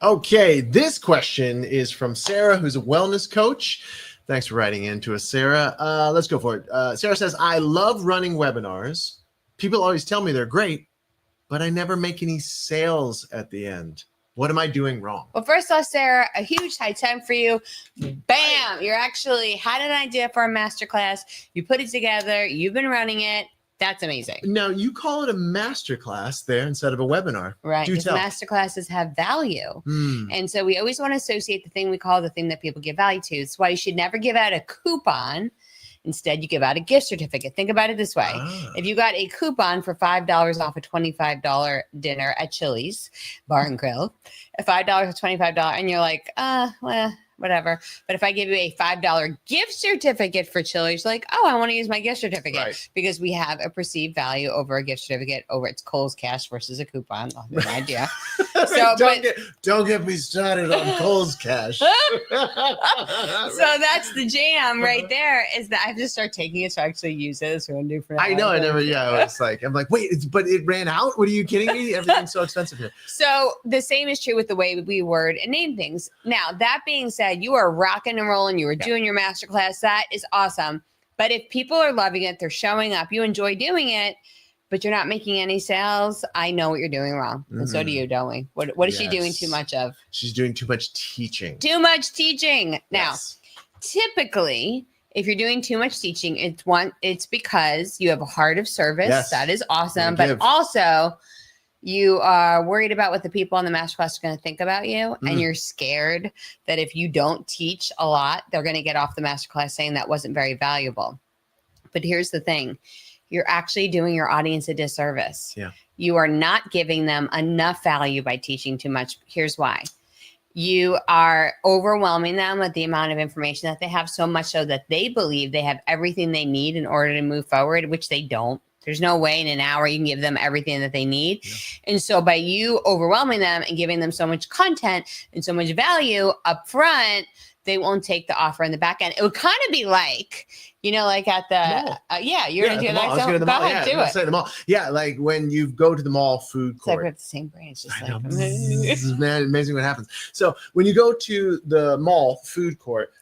Okay, this question is from Sarah, who's a wellness coach. Thanks for writing in to us, Sarah. Let's go for it. Sarah says, I love running webinars. People always tell me they're great, but I never make any sales at the end. What am I doing wrong? Well, first off, Sarah, a huge high 10 for you. Bam! You're actually had an idea for a masterclass. You put it together. You've been running it. That's amazing. Now, you call it a masterclass there instead of a webinar. Right. Because masterclasses have value. And so we always want to associate the thing we call the thing that people give value to. It's why you should never give out a coupon. Instead, you give out a gift certificate. Think about it this way. If you got a coupon for $5 off a $25 dinner at Chili's Bar and Grill, $5 or $25, and you're like, well, whatever. But if I give you a $5 gift certificate for Chili's, like, oh, I want to use my gift certificate because we have a perceived value over a gift certificate over its Kohl's Cash versus a coupon. I'll have an idea. So, don't get me started on Kohl's Cash. So that's the jam right there, is that I have to start taking it to actually use it. So I know. I'm like, wait, but it ran out? What are you kidding me? Everything's so expensive here. So the same is true with the way we word and name things. Now, that being said, you are rocking and rolling. You are doing your masterclass. That is awesome. But if people are loving it, they're showing up, you enjoy doing it, but you're not making any sales, I know what you're doing wrong. And so do you, don't we? What is she doing too much of? She's doing too much teaching. Too much teaching. Now, typically, if you're doing too much teaching, it's because you have a heart of service. Yes. That is awesome. But also, you are worried about what the people on the masterclass are going to think about you. And you're scared that if you don't teach a lot, they're going to get off the masterclass saying that wasn't very valuable. But here's the thing. You're actually doing your audience a disservice. Yeah. You are not giving them enough value by teaching too much. Here's why. You are overwhelming them with the amount of information that they have, so much so that they believe they have everything they need in order to move forward, which they don't. There's no way in an hour you can give them everything that they need. Yeah. And so by you overwhelming them and giving them so much content and so much value up front, they won't take the offer in the back end. It would kind of be like, like at the, you're going to do that. So go ahead, do it. Say the mall. Yeah, like when you go to the mall food court. It's like we have the same brain. It's just like, this is amazing what happens. So when you go to the mall food court,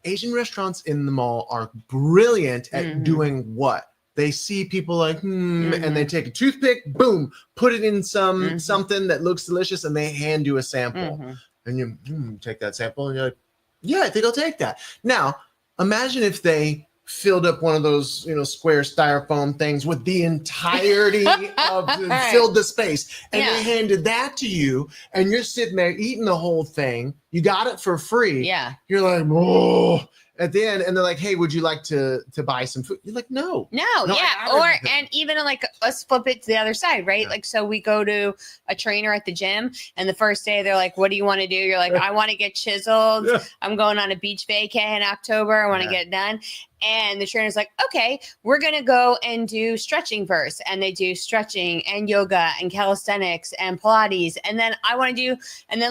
Asian restaurants in the mall are brilliant at doing what? They see people like, and they take a toothpick, boom, put it in something that looks delicious, and they hand you a sample. And you take that sample, and you're like, yeah, I think I'll take that. Now, imagine if they filled up one of those, square styrofoam things with the entirety of filled the space, and they handed that to you, and you're sitting there eating the whole thing. You got it for free. Yeah. You're like, whoa. At the end, and they're like, hey, would you like to buy some food? You're like, no. And even like, let's flip it to the other side, right? Like, so we go to a trainer at the gym, and the first day they're like, what do you want to do? You're like, I want to get chiseled. I'm going on a beach vacay in October. I want to get it done. And the trainer's like, okay, we're going to go and do stretching first. And they do stretching and yoga and calisthenics and Pilates. And then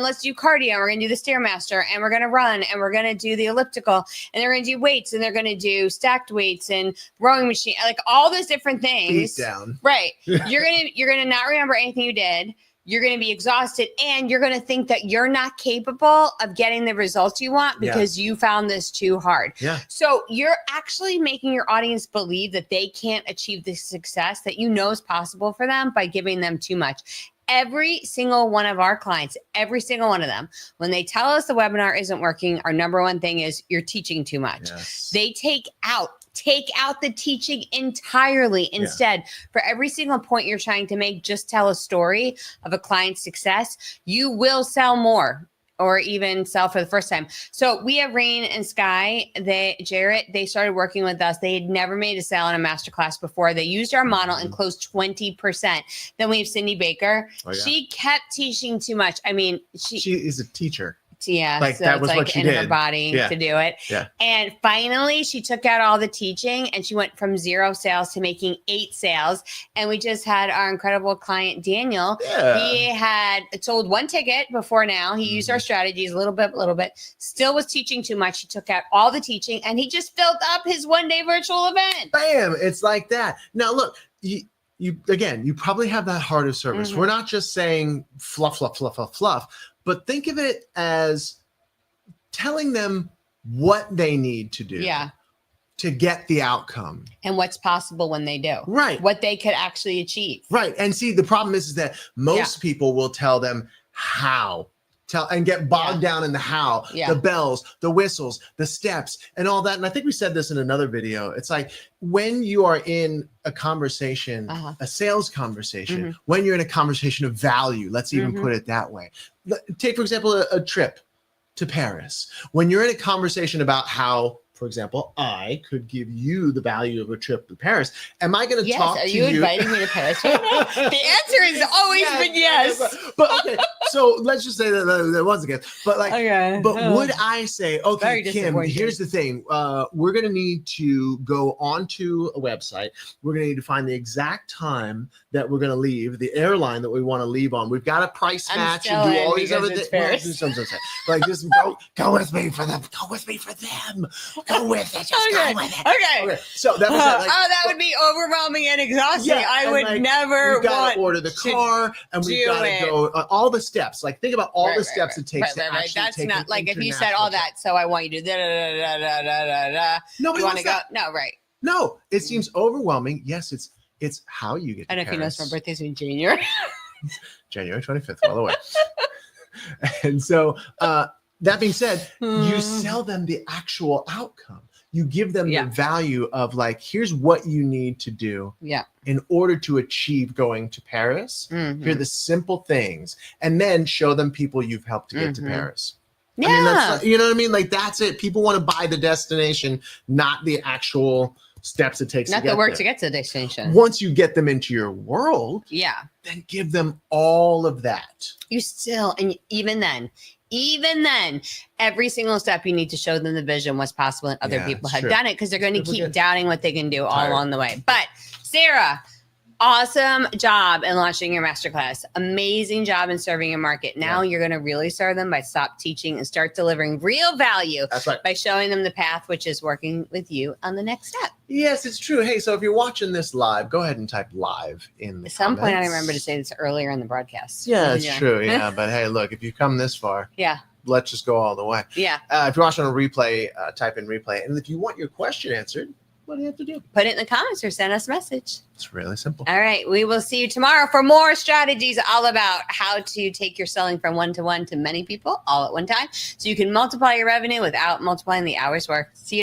let's do cardio. We're going to do the Stairmaster, and we're going to run, and we're going to do the elliptical, and they're going to do weights, and they're going to do stacked weights and rowing machine, like all those different things. Beat down. Right. You're going to not remember anything you did. You're going to be exhausted, and you're going to think that you're not capable of getting the results you want because you found this too hard. Yeah. So you're actually making your audience believe that they can't achieve the success that is possible for them by giving them too much. Every single one of our clients, every single one of them, when they tell us the webinar isn't working, our number one thing is you're teaching too much. Yes. They take out the teaching entirely. Instead, for every single point you're trying to make, just tell a story of a client's success. You will sell more, or even sell for the first time. So we have Rain and Sky, Jarrett, they started working with us. They had never made a sale in a masterclass before. They used our model and closed 20%. Then we have Cindy Baker. Oh, yeah. She kept teaching too much. I mean, she is a teacher. Yeah, like so that it's was like what she in did. her body to do it. Yeah. And finally, she took out all the teaching, and she went from 0 sales to making 8 sales. And we just had our incredible client, Daniel. Yeah. He had sold 1 ticket before now. He used our strategies a little bit, still was teaching too much. He took out all the teaching, and he just filled up his 1-day virtual event. Bam. It's like that. Now, look, you probably have that heart of service. We're not just saying fluff, fluff, fluff, fluff, fluff, but think of it as telling them what they need to do to get the outcome. And what's possible when they do. Right. What they could actually achieve. Right. And see, the problem is that most people will tell them how. And get bogged down in the how, the bells, the whistles, the steps, and all that. And I think we said this in another video. It's like when you are in a conversation, a sales conversation, when you're in a conversation of value, let's even put it that way. Take, for example, a trip to Paris. When you're in a conversation about how, for example, I could give you the value of a trip to Paris. Am I going to talk to you? Are you inviting me to Paris right now? The answer has always been yes. But okay, so let's just say that once again. But but would I say, okay, Kim, here's the thing. We're going to need to go onto a website. We're going to need to find the exact time that we're going to leave, the airline that we want to leave on. We've got a price match and do all these other things. Like just go with me for them. Go with me for them. Go with it. Just go with it. Okay. So that was that would be overwhelming and exhausting. I would never want. We've got to order the car, and we've got to go all the steps. Like think about all the steps it takes to actually That's take not like if you said all that. So I want you to Nobody want to go. That. No, right. No, it seems overwhelming. Yes, it's how you get. I don't know if you know my birthday's in January. January 25th, all the way. And so. That being said, you sell them the actual outcome. You give them the value of like, here's what you need to do in order to achieve going to Paris. Here are the simple things. And then show them people you've helped to get to Paris. Yeah. I mean, that's, you know what I mean? Like, that's it. People want to buy the destination, not the actual steps it takes not to get the work there. to get to the destination. Once you get them into your world, then give them all of that. You still, and even then, every single step you need to show them the vision, what's possible, and other people have done it because they're going to keep doubting what they can do all along the way. But Sarah, awesome job in launching your masterclass. Amazing job in serving your market. Now you're going to really serve them by stop teaching and start delivering real value by showing them the path, which is working with you on the next step. Yes, it's true. Hey, so if you're watching this live, go ahead and type live in the At some comments. point, I remember to say this earlier in the broadcast. Yeah, it's true. Yeah, but hey, look, if you come this far, let's just go all the way. Yeah. If you're watching on a replay, type in replay. And if you want your question answered, what do you have to do? Put it in the comments or send us a message. It's really simple. All right. We will see you tomorrow for more strategies all about how to take your selling from one-to-one to many people all at one time so you can multiply your revenue without multiplying the hours worked. See you.